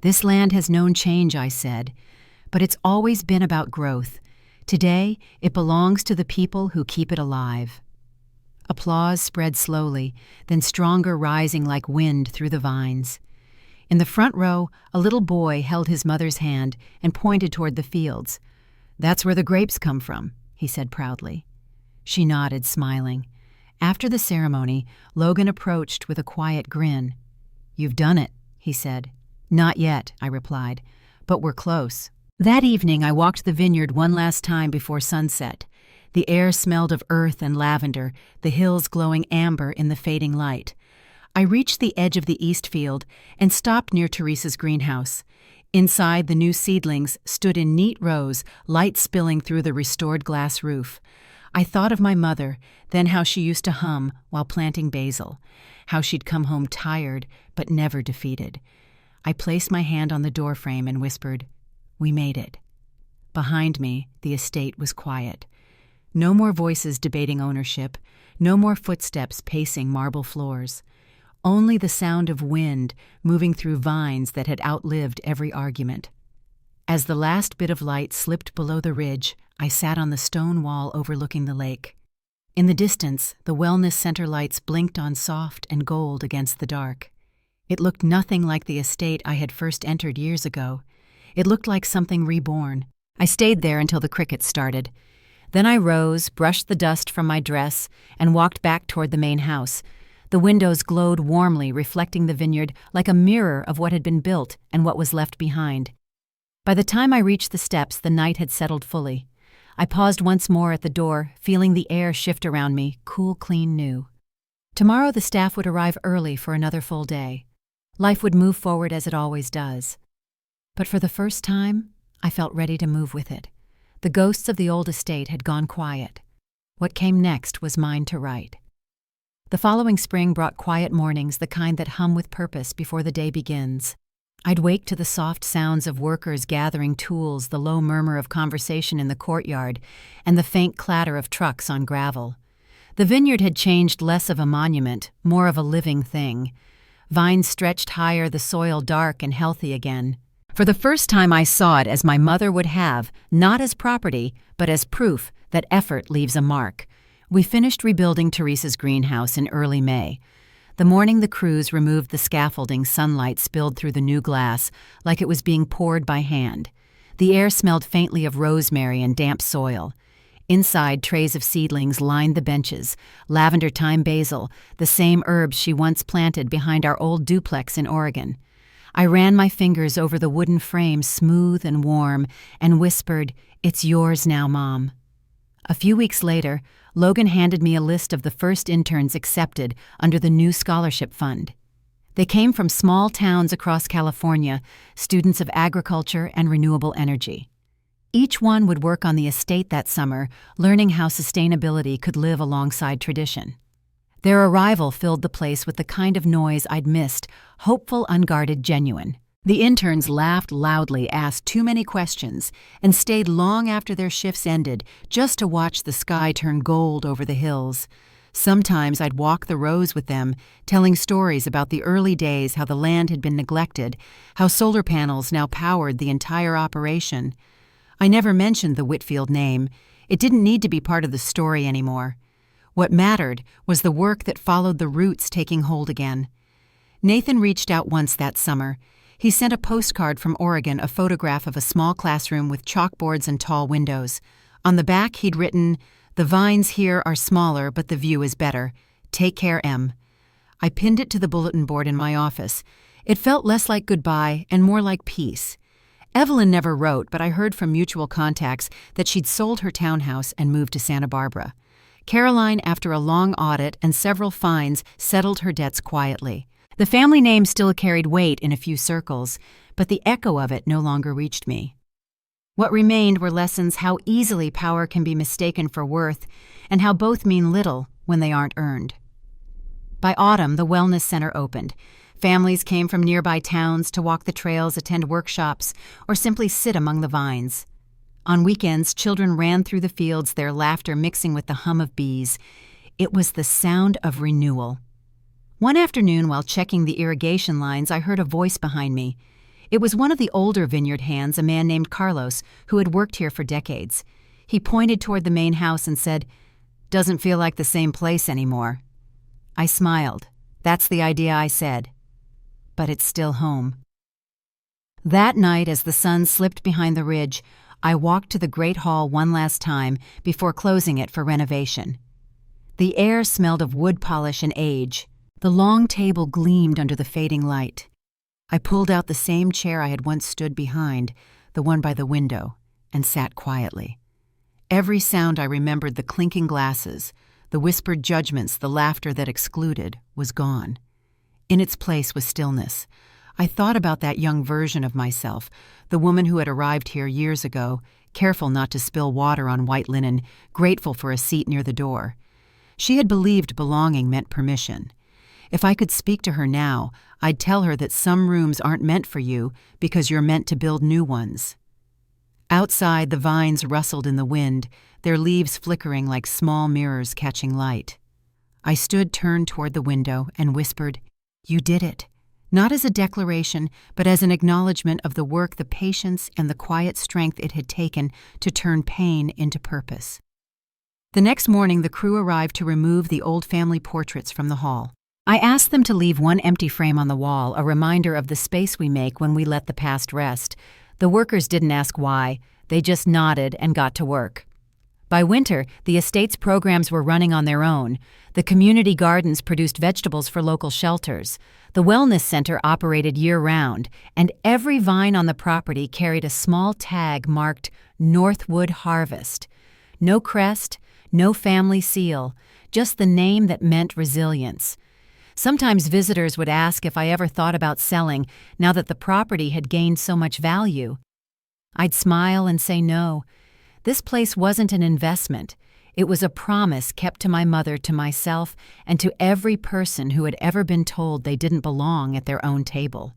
"This land has known change," I said, "but it's always been about growth. Today, it belongs to the people who keep it alive." Applause spread slowly, then stronger, rising like wind through the vines. In the front row, a little boy held his mother's hand and pointed toward the fields. "That's where the grapes come from," he said proudly. She nodded, smiling. After the ceremony, Logan approached with a quiet grin. "You've done it," he said. "Not yet," I replied, "but we're close." That evening, I walked the vineyard one last time before sunset. The air smelled of earth and lavender, the hills glowing amber in the fading light. I reached the edge of the east field and stopped near Teresa's greenhouse. Inside, the new seedlings stood in neat rows, light spilling through the restored glass roof. I thought of my mother, then how she used to hum while planting basil, how she'd come home tired but never defeated. I placed my hand on the doorframe and whispered, "We made it." Behind me, the estate was quiet. No more voices debating ownership, no more footsteps pacing marble floors. Only the sound of wind moving through vines that had outlived every argument. As the last bit of light slipped below the ridge, I sat on the stone wall overlooking the lake. In the distance, the wellness center lights blinked on soft and gold against the dark. It looked nothing like the estate I had first entered years ago. It looked like something reborn. I stayed there until the crickets started. Then I rose, brushed the dust from my dress, and walked back toward the main house. The windows glowed warmly, reflecting the vineyard like a mirror of what had been built and what was left behind. By the time I reached the steps, the night had settled fully. I paused once more at the door, feeling the air shift around me, cool, clean, new. Tomorrow the staff would arrive early for another full day. Life would move forward as it always does. But for the first time, I felt ready to move with it. The ghosts of the old estate had gone quiet. What came next was mine to write. The following spring brought quiet mornings, the kind that hum with purpose before the day begins. I'd wake to the soft sounds of workers gathering tools, the low murmur of conversation in the courtyard, and the faint clatter of trucks on gravel. The vineyard had changed less of a monument, more of a living thing. Vines stretched higher, the soil dark and healthy again. For the first time I saw it as my mother would have, not as property, but as proof that effort leaves a mark. We finished rebuilding Teresa's greenhouse in early May. The morning the crews removed the scaffolding, sunlight spilled through the new glass like it was being poured by hand. The air smelled faintly of rosemary and damp soil. Inside, trays of seedlings lined the benches, lavender, thyme, basil, the same herbs she once planted behind our old duplex in Oregon. I ran my fingers over the wooden frame, smooth and warm, and whispered, "It's yours now, Mom." A few weeks later, Logan handed me a list of the first interns accepted under the new scholarship fund. They came from small towns across California, students of agriculture and renewable energy. Each one would work on the estate that summer, learning how sustainability could live alongside tradition. Their arrival filled the place with the kind of noise I'd missed, hopeful, unguarded, genuine. The interns laughed loudly, asked too many questions, and stayed long after their shifts ended just to watch the sky turn gold over the hills. Sometimes I'd walk the rows with them, telling stories about the early days, how the land had been neglected, how solar panels now powered the entire operation. I never mentioned the Whitfield name. It didn't need to be part of the story anymore. What mattered was the work that followed the roots taking hold again. Nathan reached out once that summer. He sent a postcard from Oregon, a photograph of a small classroom with chalkboards and tall windows. On the back, he'd written, "The vines here are smaller, but the view is better. Take care, M." I pinned it to the bulletin board in my office. It felt less like goodbye and more like peace. Evelyn never wrote, but I heard from mutual contacts that she'd sold her townhouse and moved to Santa Barbara. Caroline, after a long audit and several fines, settled her debts quietly. The family name still carried weight in a few circles, but the echo of it no longer reached me. What remained were lessons how easily power can be mistaken for worth, and how both mean little when they aren't earned. By autumn, the Wellness Center opened. Families came from nearby towns to walk the trails, attend workshops, or simply sit among the vines. On weekends, children ran through the fields, their laughter mixing with the hum of bees. It was the sound of renewal. One afternoon, while checking the irrigation lines, I heard a voice behind me. It was one of the older vineyard hands, a man named Carlos, who had worked here for decades. He pointed toward the main house and said, "Doesn't feel like the same place anymore." I smiled. "That's the idea," I said. But it's still home. That night, as the sun slipped behind the ridge, I walked to the Great Hall one last time before closing it for renovation. The air smelled of wood polish and age. The long table gleamed under the fading light. I pulled out the same chair I had once stood behind, the one by the window, and sat quietly. Every sound I remembered, the clinking glasses, the whispered judgments, the laughter that excluded, was gone. In its place was stillness. I thought about that young version of myself, the woman who had arrived here years ago, careful not to spill water on white linen, grateful for a seat near the door. She had believed belonging meant permission. If I could speak to her now, I'd tell her that some rooms aren't meant for you because you're meant to build new ones. Outside, the vines rustled in the wind, their leaves flickering like small mirrors catching light. I stood turned toward the window and whispered, "You did it." Not as a declaration, but as an acknowledgement of the work, the patience, and the quiet strength it had taken to turn pain into purpose. The next morning, the crew arrived to remove the old family portraits from the hall. I asked them to leave one empty frame on the wall, a reminder of the space we make when we let the past rest. The workers didn't ask why. They just nodded and got to work. By winter, the estate's programs were running on their own. The community gardens produced vegetables for local shelters. The wellness center operated year-round, and every vine on the property carried a small tag marked Northwood Harvest. No crest, no family seal, just the name that meant resilience. Sometimes visitors would ask if I ever thought about selling now that the property had gained so much value. I'd smile and say no. This place wasn't an investment. It was a promise kept to my mother, to myself, and to every person who had ever been told they didn't belong at their own table.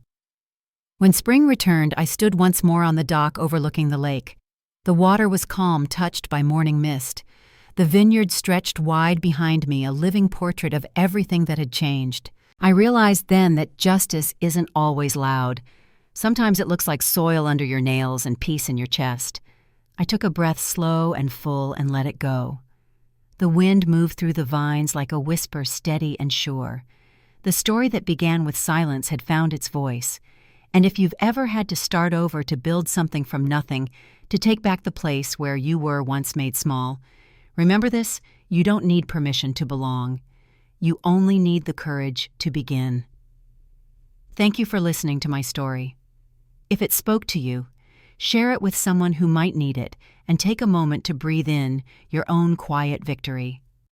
When spring returned, I stood once more on the dock overlooking the lake. The water was calm, touched by morning mist. The vineyard stretched wide behind me, a living portrait of everything that had changed. I realized then that justice isn't always loud. Sometimes it looks like soil under your nails and peace in your chest. I took a breath slow and full and let it go. The wind moved through the vines like a whisper, steady and sure. The story that began with silence had found its voice. And if you've ever had to start over to build something from nothing, to take back the place where you were once made small, remember this: you don't need permission to belong. You only need the courage to begin. Thank you for listening to my story. If it spoke to you, share it with someone who might need it, and take a moment to breathe in your own quiet victory.